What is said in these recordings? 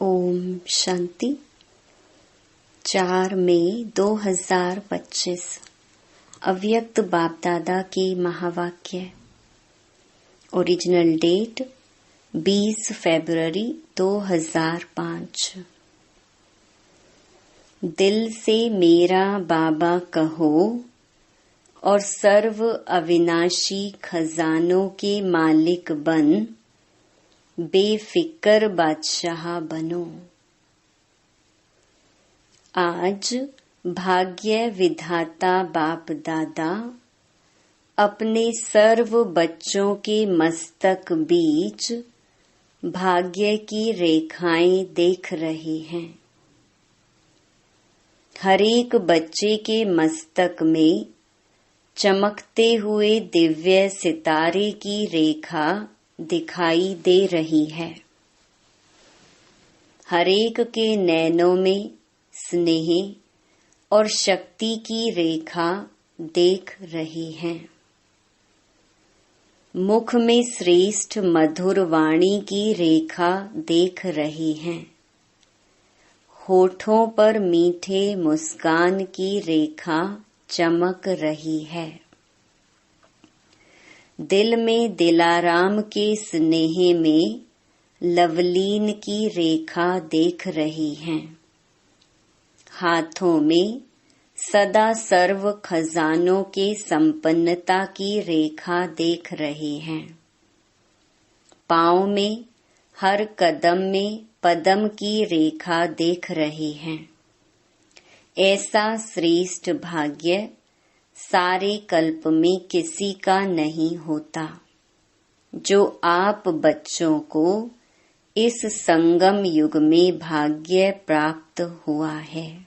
ओम शांति। 4 मई 2025 अव्यक्त बाप दादा की महावाक्य। ओरिजिनल डेट 20 फरवरी 2005। दिल से मेरा बाबा कहो और सर्व अविनाशी खजानों के मालिक बन बेफिक्र बादशाह बनो। आज भाग्य विधाता बाप दादा अपने सर्व बच्चों के मस्तक बीच भाग्य की रेखाएं देख रहे हैं। हरेक बच्चे के मस्तक में चमकते हुए दिव्य सितारे की रेखा दिखाई दे रही है। हरेक के नैनों में स्नेह और शक्ति की रेखा देख रही है। मुख में श्रेष्ठ मधुर वाणी की रेखा देख रही है। होठों पर मीठे मुस्कान की रेखा चमक रही है। दिल में दिलाराम के स्नेह में लवलीन की रेखा देख रही हैं। हाथों में सदा सर्व खजानों के संपन्नता की रेखा देख रहे हैं। पाँव में हर कदम में पदम की रेखा देख रहे हैं। ऐसा श्रेष्ठ भाग्य सारे कल्प में किसी का नहीं होता, जो आप बच्चों को इस संगम युग में भाग्य प्राप्त हुआ है।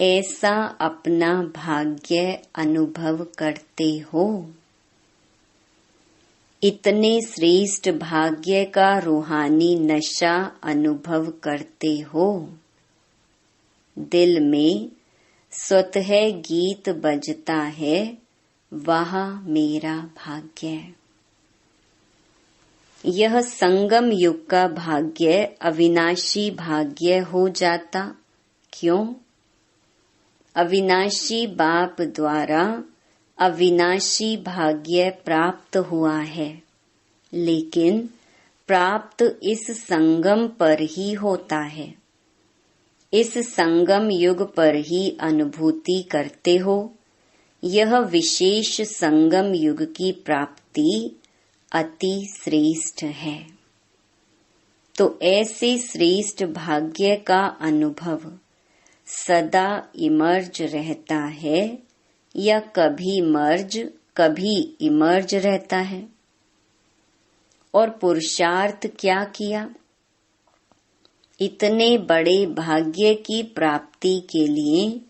ऐसा अपना भाग्य अनुभव करते हो। इतने श्रेष्ठ भाग्य का रूहानी नशा अनुभव करते हो। दिल में स्वतः गीत बजता है, वाह मेरा भाग्य। यह संगम युग का भाग्य अविनाशी भाग्य हो जाता। क्यों? अविनाशी बाप द्वारा अविनाशी भाग्य प्राप्त हुआ है, लेकिन प्राप्त इस संगम पर ही होता है। इस संगम युग पर ही अनुभूति करते हो। यह विशेष संगम युग की प्राप्ति अति श्रेष्ठ है। तो ऐसे श्रेष्ठ भाग्य का अनुभव सदा इमर्ज रहता है या कभी मर्ज कभी इमर्ज रहता है। और पुरुषार्थ क्या किया? इतने बड़े भाग्य की प्राप्ति के लिए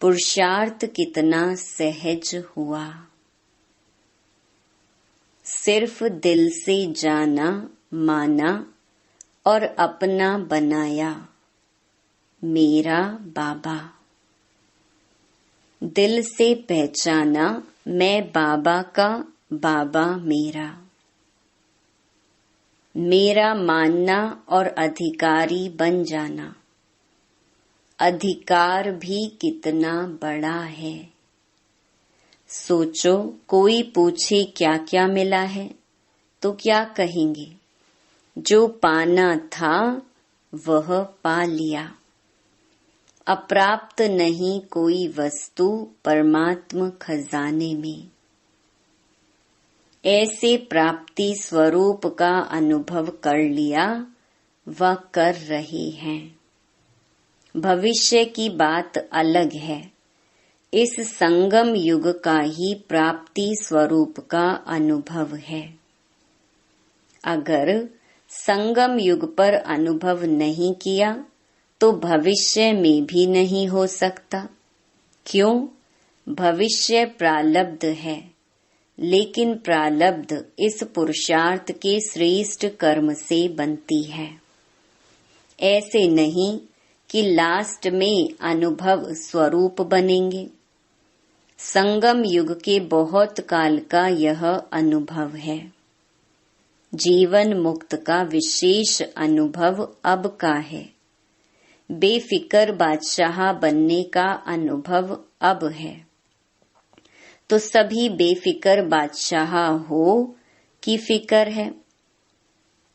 पुरुषार्थ कितना सहज हुआ। सिर्फ दिल से जाना, माना और अपना बनाया मेरा बाबा। दिल से पहचाना मैं बाबा का, बाबा मेरा। मेरा मानना और अधिकारी बन जाना। अधिकार भी कितना बड़ा है। सोचो, कोई पूछे क्या क्या मिला है तो क्या कहेंगे? जो पाना था वह पा लिया। अप्राप्त नहीं कोई वस्तु परमात्म खजाने में। ऐसे प्राप्ति स्वरूप का अनुभव कर लिया व कर रहे हैं। भविष्य की बात अलग है। इस संगम युग का ही प्राप्ति स्वरूप का अनुभव है। अगर संगम युग पर अनुभव नहीं किया तो भविष्य में भी नहीं हो सकता। क्यों? भविष्य प्रालब्ध है, लेकिन प्रालब्ध इस पुरुषार्थ के श्रेष्ठ कर्म से बनती है। ऐसे नहीं कि लास्ट में अनुभव स्वरूप बनेंगे। संगम युग के बहुत काल का यह अनुभव है। जीवन मुक्त का विशेष अनुभव अब का है। बेफिक्र बादशाह बनने का अनुभव अब है। तो सभी बेफिक्र बादशाह हो कि फिक्र है।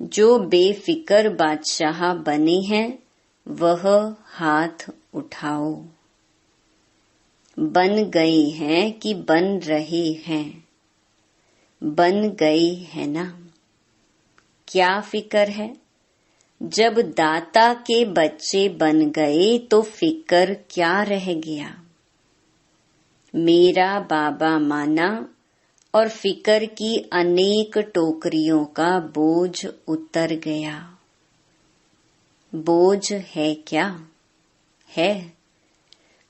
जो बेफिक्र बादशाह बने हैं वह हाथ उठाओ। बन गए हैं कि बन रहे हैं? बन गए है ना। क्या फिक्र है? जब दाता के बच्चे बन गए तो फिक्र क्या रह गया। मेरा बाबा माना और फिक्र की अनेक टोकरियों का बोझ उतर गया। बोझ है क्या? है।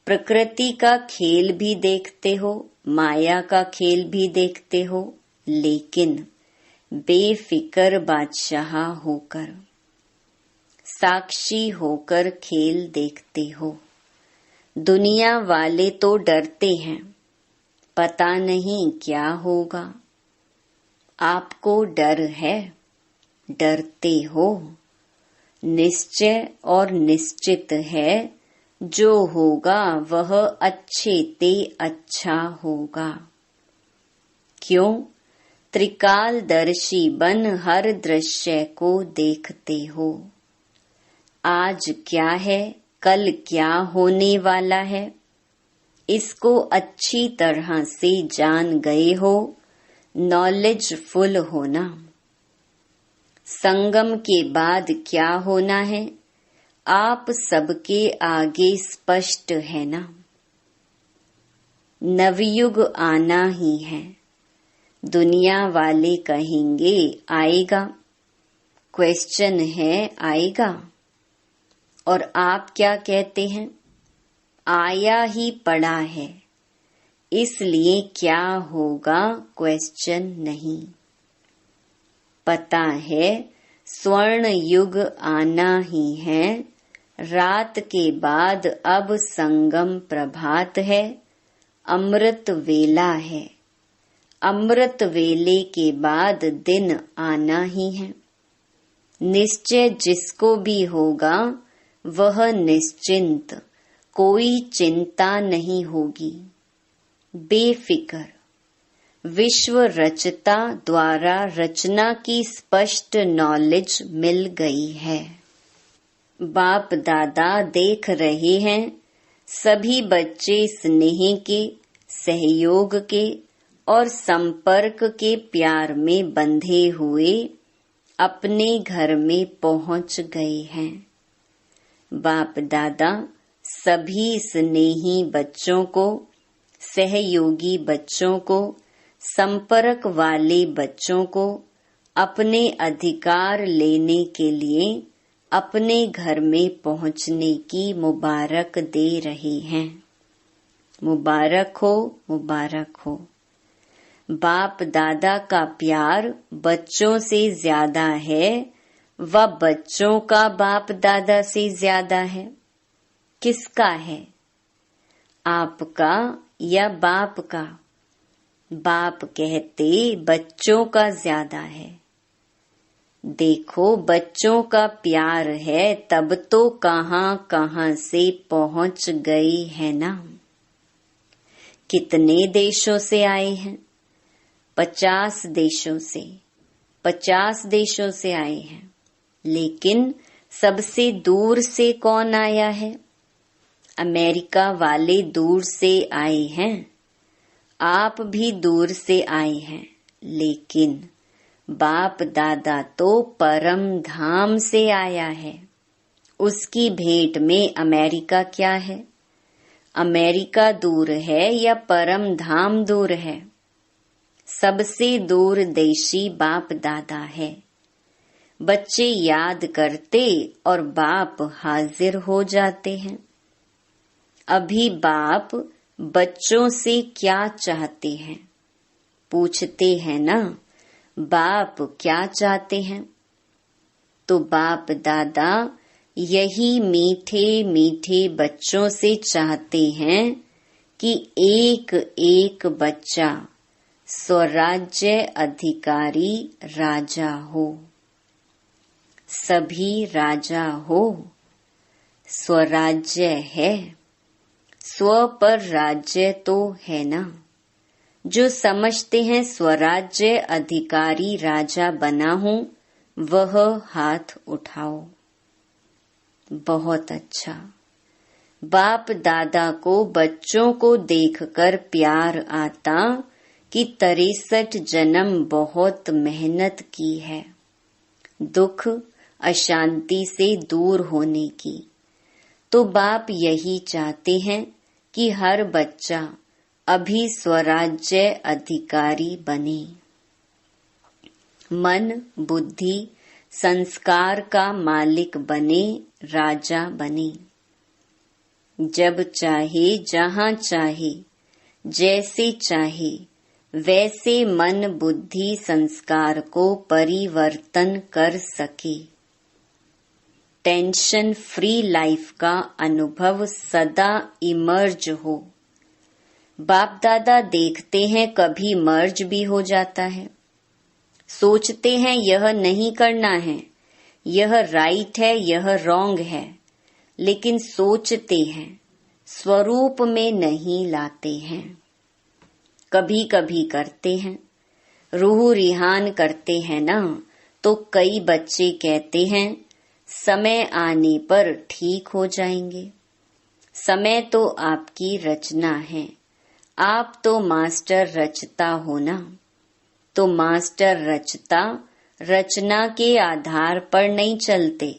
प्रकृति का खेल भी देखते हो, माया का खेल भी देखते हो, लेकिन बेफिक्र बादशाह होकर, साक्षी होकर खेल देखते हो। दुनिया वाले तो डरते हैं, पता नहीं क्या होगा। आपको डर है? डरते हो? निश्चय और निश्चित है जो होगा वह अच्छे ते अच्छा होगा। क्यों? त्रिकालदर्शी बन हर दृश्य को देखते हो। आज क्या है, कल क्या होने वाला है, इसको अच्छी तरह से जान गए हो। नॉलेजफुल होना। संगम के बाद क्या होना है, आप सबके आगे स्पष्ट है ना। नवयुग आना ही है। दुनिया वाले कहेंगे आएगा। क्वेश्चन है आएगा? और आप क्या कहते हैं? आया ही पड़ा है, इसलिए क्या होगा क्वेश्चन नहीं। पता है स्वर्ण युग आना ही है। रात के बाद अब संगम प्रभात है, अमृत वेला है। अमृत वेले के बाद दिन आना ही है। निश्चय जिसको भी होगा वह निश्चिंत, कोई चिंता नहीं होगी। बेफिक्र विश्व रचता द्वारा रचना की स्पष्ट नॉलेज मिल गई है। बाप दादा देख रहे हैं सभी बच्चे स्नेह के, सहयोग के और संपर्क के प्यार में बंधे हुए अपने घर में पहुंच गए हैं। बाप दादा सभी स्नेही बच्चों को, सहयोगी बच्चों को, संपर्क वाले बच्चों को अपने अधिकार लेने के लिए अपने घर में पहुंचने की मुबारक दे रहे हैं। मुबारक हो, मुबारक हो। बाप दादा का प्यार बच्चों से ज्यादा है व बच्चों का बाप दादा से ज्यादा है। किसका है? आपका या बाप का? बाप कहते बच्चों का ज्यादा है। देखो बच्चों का प्यार है तब तो कहां कहां से पहुंच गए है ना। कितने देशों से आए हैं? 50 देशों से। 50 देशों से आए हैं। लेकिन सबसे दूर से कौन आया है? अमेरिका वाले दूर से आए हैं। आप भी दूर से आए हैं, लेकिन बाप दादा तो परम धाम से आया है। उसकी भेंट में अमेरिका क्या है? अमेरिका दूर है या परम धाम दूर है? सबसे दूर देशी बाप दादा है। बच्चे याद करते और बाप हाजिर हो जाते हैं। अभी बाप बच्चों से क्या चाहते हैं? पूछते हैं ना, बाप क्या चाहते हैं? तो बाप दादा यही मीठे मीठे बच्चों से चाहते हैं कि एक एक बच्चा स्वराज्य अधिकारी राजा हो। सभी राजा हो। स्वराज्य है, स्व पर राज्य तो है ना। जो समझते हैं स्वराज्य अधिकारी राजा बना हूं, वह हाथ उठाओ। बहुत अच्छा। बाप दादा को बच्चों को देखकर प्यार आता कि 63 जन्म बहुत मेहनत की है, दुख अशांति से दूर होने की। तो बाप यही चाहते हैं कि हर बच्चा अभी स्वराज्य अधिकारी बने। मन, बुद्धि, संस्कार का मालिक बने, राजा बने। जब चाहे, जहाँ चाहे, जैसे चाहे वैसे मन, बुद्धि, संस्कार को परिवर्तन कर सके। टेंशन फ्री लाइफ का अनुभव सदा इमर्ज हो। बाप दादा देखते हैं कभी मर्ज भी हो जाता है। सोचते हैं यह नहीं करना है, यह राइट है, यह रॉन्ग है, लेकिन सोचते हैं, स्वरूप में नहीं लाते हैं। कभी कभी करते हैं, रूह रिहान करते हैं ना। तो कई बच्चे कहते हैं समय आने पर ठीक हो जाएंगे। समय तो आपकी रचना है, आप तो मास्टर रचता हो ना। तो मास्टर रचता रचना के आधार पर नहीं चलते।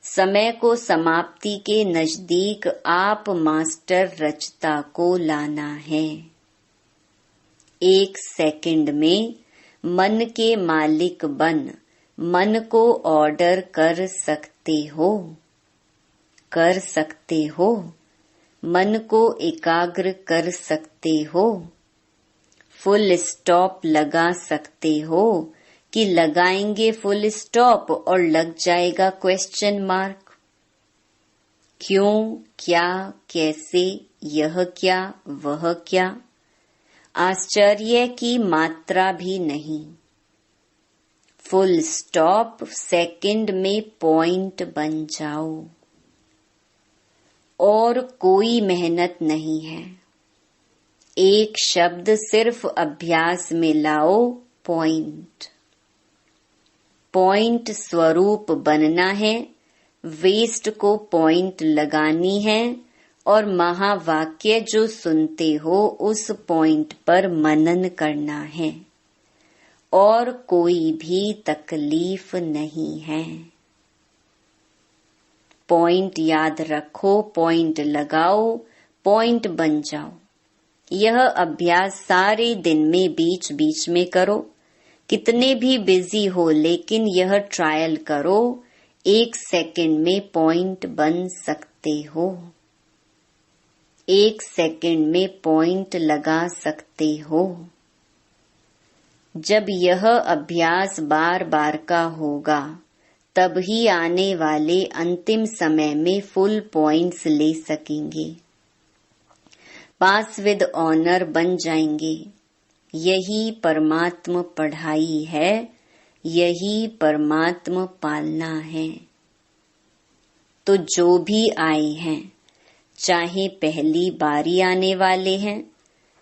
समय को समाप्ति के नजदीक आप मास्टर रचता को लाना है। 1 सेकंड में मन के मालिक बन मन को ऑर्डर कर सकते हो। कर सकते हो। मन को एकाग्र कर सकते हो। फुल स्टॉप लगा सकते हो कि लगाएंगे फुल स्टॉप और लग जाएगा क्वेश्चन मार्क। क्यों, क्या, कैसे, यह क्या, वह क्या, आश्चर्य की मात्रा भी नहीं। फुल स्टॉप सेकंड में पॉइंट बन जाओ। और कोई मेहनत नहीं है। एक शब्द सिर्फ अभ्यास में लाओ, पॉइंट। पॉइंट स्वरूप बनना है, वेस्ट को पॉइंट लगानी है और महावाक्य जो सुनते हो उस पॉइंट पर मनन करना है। और कोई भी तकलीफ नहीं है। पॉइंट याद रखो, पॉइंट लगाओ, पॉइंट बन जाओ। यह अभ्यास सारे दिन में बीच बीच में करो। कितने भी बिजी हो लेकिन यह ट्रायल करो। 1 सेकंड में पॉइंट बन सकते हो। 1 सेकंड में पॉइंट लगा सकते हो। जब यह अभ्यास बार बार का होगा तब ही आने वाले अंतिम समय में फुल पॉइंट्स ले सकेंगे। पास विद ऑनर बन जाएंगे। यही परमात्म पढ़ाई है, यही परमात्म पालना है। तो जो भी आए हैं, चाहे पहली बारी आने वाले हैं,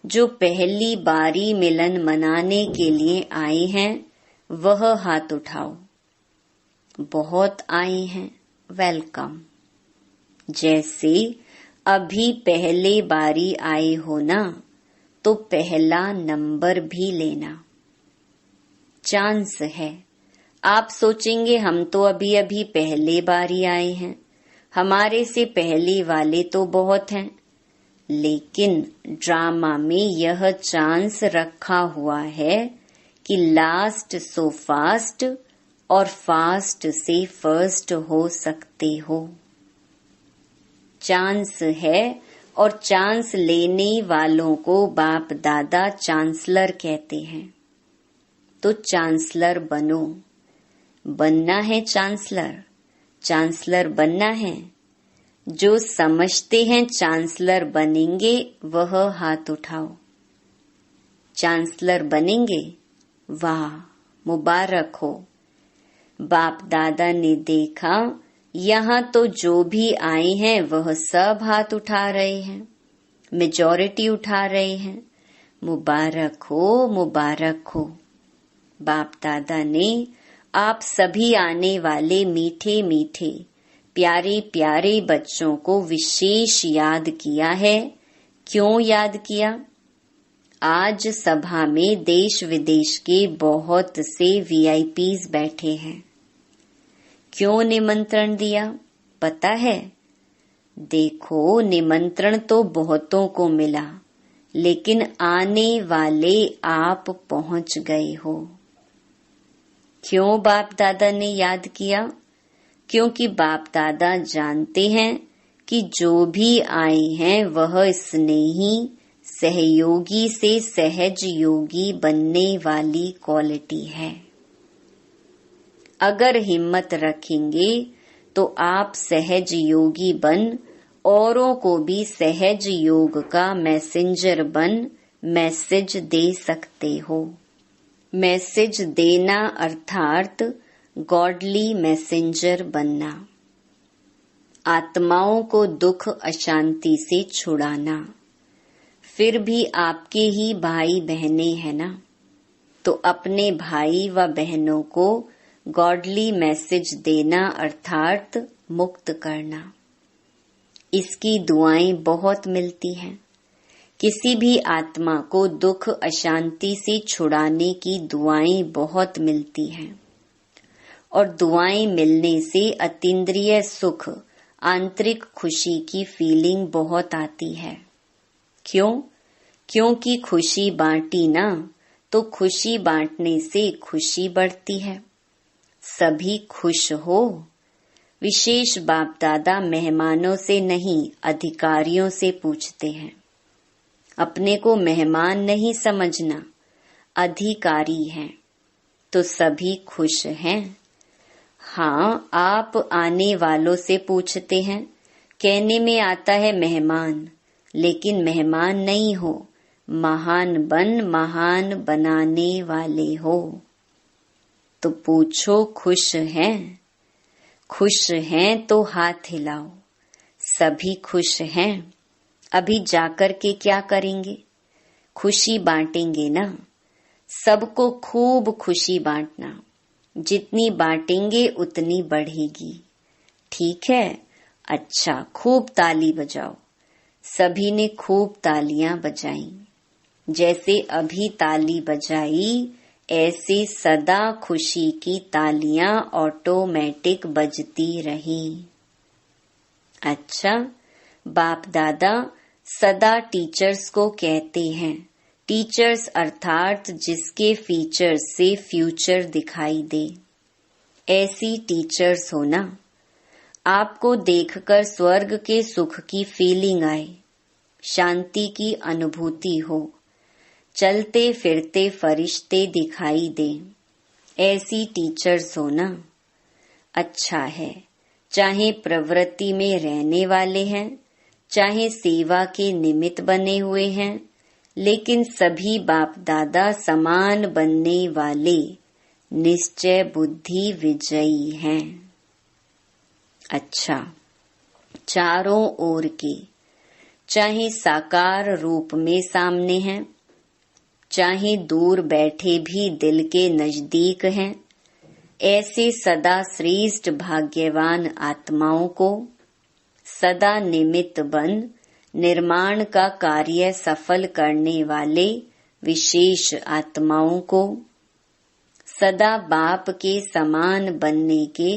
जो पहली बारी मिलन मनाने के लिए आए हैं, वह हाथ उठाओ। बहुत आए हैं, वेलकम। जैसे अभी पहले बारी आए हो ना, तो पहला नंबर भी लेना। चांस है। आप सोचेंगे हम तो अभी अभी पहले बारी आए हैं, हमारे से पहले वाले तो बहुत हैं। लेकिन ड्रामा में यह चांस रखा हुआ है कि लास्ट सो फास्ट और फास्ट से फर्स्ट हो सकते हो। चांस है और चांस लेने वालों को बाप दादा चांसलर कहते हैं। तो चांसलर बनो। बनना है चांसलर, चांसलर बनना है। जो समझते हैं चांसलर बनेंगे वह हाथ उठाओ। चांसलर बनेंगे? वाह, मुबारक हो। बाप दादा ने देखा यहाँ तो जो भी आए हैं वह सब हाथ उठा रहे हैं, मेजॉरिटी उठा रहे हैं। मुबारक हो, मुबारक हो। बाप दादा ने आप सभी आने वाले मीठे मीठे प्यारे प्यारे बच्चों को विशेष याद किया है। क्यों याद किया? आज सभा में देश विदेश के बहुत से VIPs बैठे हैं। क्यों निमंत्रण दिया पता है? देखो, निमंत्रण तो बहुतों को मिला, लेकिन आने वाले आप पहुंच गए हो। क्यों बाप दादा ने याद किया? क्योंकि बाप दादा जानते हैं कि जो भी आए हैं वह स्नेही सहयोगी से सहज योगी बनने वाली क्वालिटी है। अगर हिम्मत रखेंगे तो आप सहज योगी बन औरों को भी सहज योग का मैसेंजर बन मैसेज दे सकते हो। मैसेज देना अर्थात गॉडली मैसेंजर बनना, आत्माओं को दुख अशांति से छुड़ाना। फिर भी आपके ही भाई बहनें हैं ना, तो अपने भाई व बहनों को गॉडली मैसेज देना अर्थात मुक्त करना। इसकी दुआएं बहुत मिलती हैं। किसी भी आत्मा को दुख अशांति से छुड़ाने की दुआएं बहुत मिलती हैं, और दुआएं मिलने से अतीन्द्रिय सुख, आंतरिक खुशी की फीलिंग बहुत आती है। क्यों? क्योंकि खुशी बांटी ना, तो खुशी बांटने से खुशी बढ़ती है। सभी खुश हो। विशेष बाप दादा मेहमानों से नहीं, अधिकारियों से पूछते हैं। अपने को मेहमान नहीं समझना, अधिकारी हैं, तो सभी खुश हैं। हाँ, आप आने वालों से पूछते हैं। कहने में आता है मेहमान, लेकिन मेहमान नहीं हो, महान महान बनाने वाले हो। तो पूछो खुश हैं? खुश हैं तो हाथ हिलाओ। सभी खुश हैं। अभी जाकर के क्या करेंगे? खुशी बांटेंगे ना। सबको खूब खुशी बांटना। जितनी बांटेंगे उतनी बढ़ेगी। ठीक है? अच्छा, खूब ताली बजाओ। सभी ने खूब तालियां बजाई। जैसे अभी ताली बजाई, ऐसे सदा खुशी की तालियां ऑटोमेटिक बजती रही। अच्छा, बाप दादा सदा टीचर्स को कहते हैं। टीचर्स अर्थात जिसके फीचर्स से फ्यूचर दिखाई दे, ऐसी टीचर्स हो ना। आपको देखकर स्वर्ग के सुख की फीलिंग आए, शांति की अनुभूति हो, चलते फिरते फरिश्ते दिखाई दे, ऐसी टीचर्स हो ना। अच्छा है, चाहे प्रवृत्ति में रहने वाले हैं, चाहे सेवा के निमित्त बने हुए हैं, लेकिन सभी बाप दादा समान बनने वाले निश्चय बुद्धि विजयी हैं। अच्छा, चारों ओर के, चाहे साकार रूप में सामने हैं, चाहे दूर बैठे भी दिल के नजदीक हैं, ऐसे सदा श्रेष्ठ भाग्यवान आत्माओं को सदा निमित्त बन निर्माण का कार्य सफल करने वाले विशेष आत्माओं को सदा बाप के समान बनने के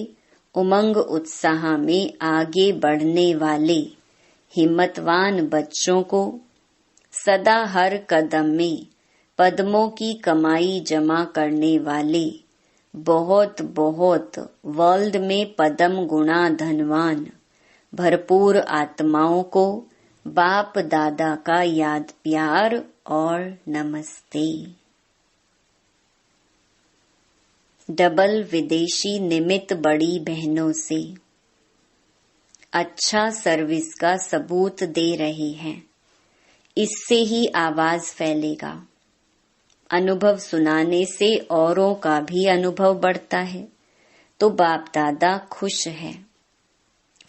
उमंग उत्साह में आगे बढ़ने वाले हिम्मतवान बच्चों को सदा हर कदम में पद्मों की कमाई जमा करने वाले बहुत बहुत वर्ल्ड में पद्म गुणा धनवान भरपूर आत्माओं को बाप दादा का याद प्यार और नमस्ते। डबल विदेशी निमित्त बड़ी बहनों से अच्छा सर्विस का सबूत दे रहे हैं। इससे ही आवाज फैलेगा। अनुभव सुनाने से औरों का भी अनुभव बढ़ता है, तो बाप दादा खुश है।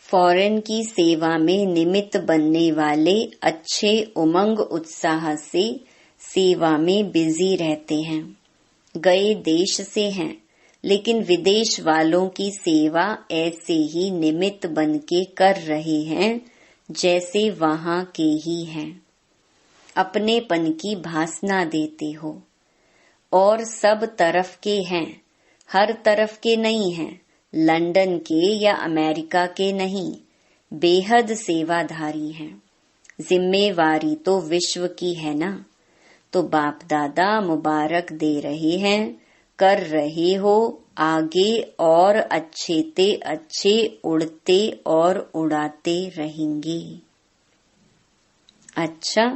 फॉरेन की सेवा में निमित्त बनने वाले अच्छे उमंग उत्साह से सेवा में बिजी रहते हैं। गए देश से हैं, लेकिन विदेश वालों की सेवा ऐसे ही निमित्त बन के कर रहे हैं जैसे वहां के ही हैं। अपनेपन की भासना देते हो और सब तरफ के हैं, हर तरफ के नहीं हैं, लंदन के या अमेरिका के नहीं, बेहद सेवाधारी हैं। जिम्मेवारी तो विश्व की है ना, तो बाप दादा मुबारक दे रहे हैं, कर रहे हो आगे और अच्छे ते अच्छे उड़ते और उड़ाते रहेंगे। अच्छा,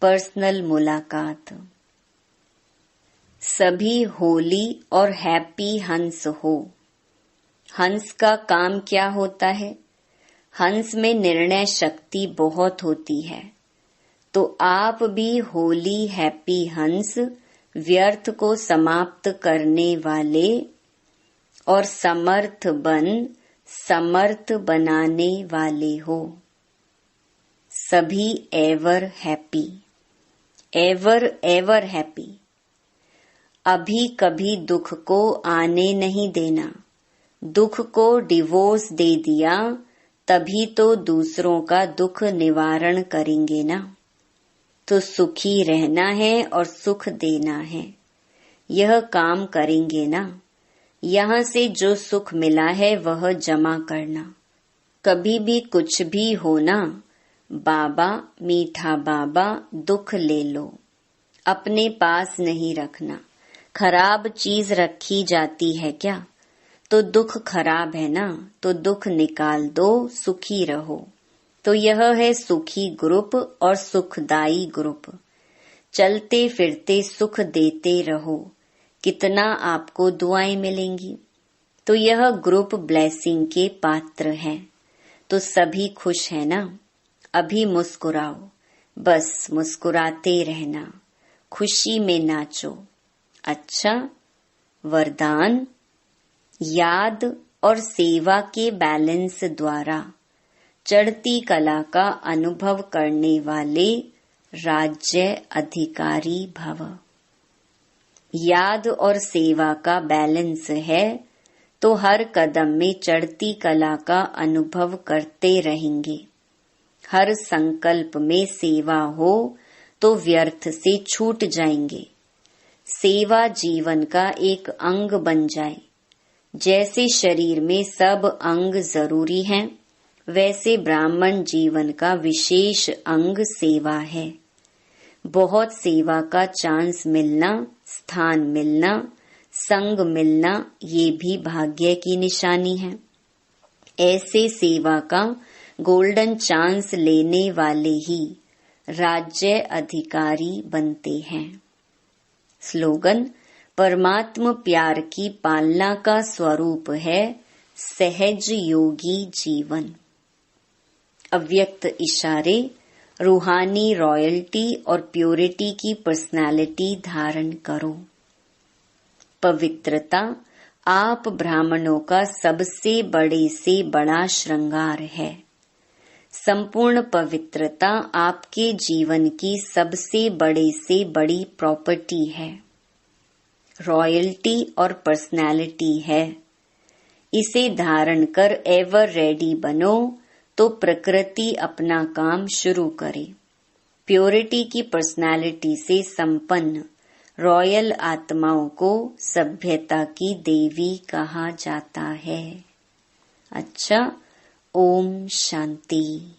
पर्सनल मुलाकात। सभी होली और हैप्पी हंस हो। हंस का काम क्या होता है? हंस में निर्णय शक्ति बहुत होती है, तो आप भी होली हैप्पी हंस व्यर्थ को समाप्त करने वाले और समर्थ समर्थ बनाने वाले हो। सभी ever happy, ever ever happy. अभी कभी दुख को आने नहीं देना। दुख को डिवोर्स दे दिया तभी तो दूसरों का दुख निवारण करेंगे ना। तो सुखी रहना है और सुख देना है, यह काम करेंगे ना। यहाँ से जो सुख मिला है वह जमा करना। कभी भी कुछ भी हो ना, बाबा मीठा बाबा दुख ले लो, अपने पास नहीं रखना। खराब चीज रखी जाती है क्या? तो दुख खराब है ना, तो दुख निकाल दो, सुखी रहो। तो यह है सुखी ग्रुप और सुखदाई ग्रुप। चलते फिरते सुख देते रहो, कितना आपको दुआएं मिलेंगी। तो यह ग्रुप ब्लेसिंग के पात्र है। तो सभी खुश है ना? अभी मुस्कुराओ, बस मुस्कुराते रहना, खुशी में नाचो। अच्छा, वरदान। याद और सेवा के बैलेंस द्वारा चढ़ती कला का अनुभव करने वाले राज्य अधिकारी भव। याद और सेवा का बैलेंस है तो हर कदम में चढ़ती कला का अनुभव करते रहेंगे। हर संकल्प में सेवा हो तो व्यर्थ से छूट जाएंगे। सेवा जीवन का एक अंग बन जाए। जैसे शरीर में सब अंग जरूरी हैं, वैसे ब्राह्मण जीवन का विशेष अंग सेवा है। बहुत सेवा का चांस मिलना, स्थान मिलना, संग मिलना, ये भी भाग्य की निशानी है। ऐसे सेवा का गोल्डन चांस लेने वाले ही राज्य अधिकारी बनते हैं। स्लोगन। परमात्म प्यार की पालना का स्वरूप है सहज योगी जीवन। अव्यक्त इशारे। रूहानी रॉयल्टी और प्योरिटी की पर्सनालिटी धारण करो। पवित्रता आप ब्राह्मणों का सबसे बड़े से बड़ा श्रृंगार है। संपूर्ण पवित्रता आपके जीवन की सबसे बड़े से बड़ी प्रॉपर्टी है। रॉयल्टी और पर्सनालिटी है। इसे धारण कर एवर रेडी बनो तो प्रकृति अपना काम शुरू करे। प्योरिटी की पर्सनालिटी से संपन्न रॉयल आत्माओं को सभ्यता की देवी कहा जाता है। अच्छा, ओम शांति।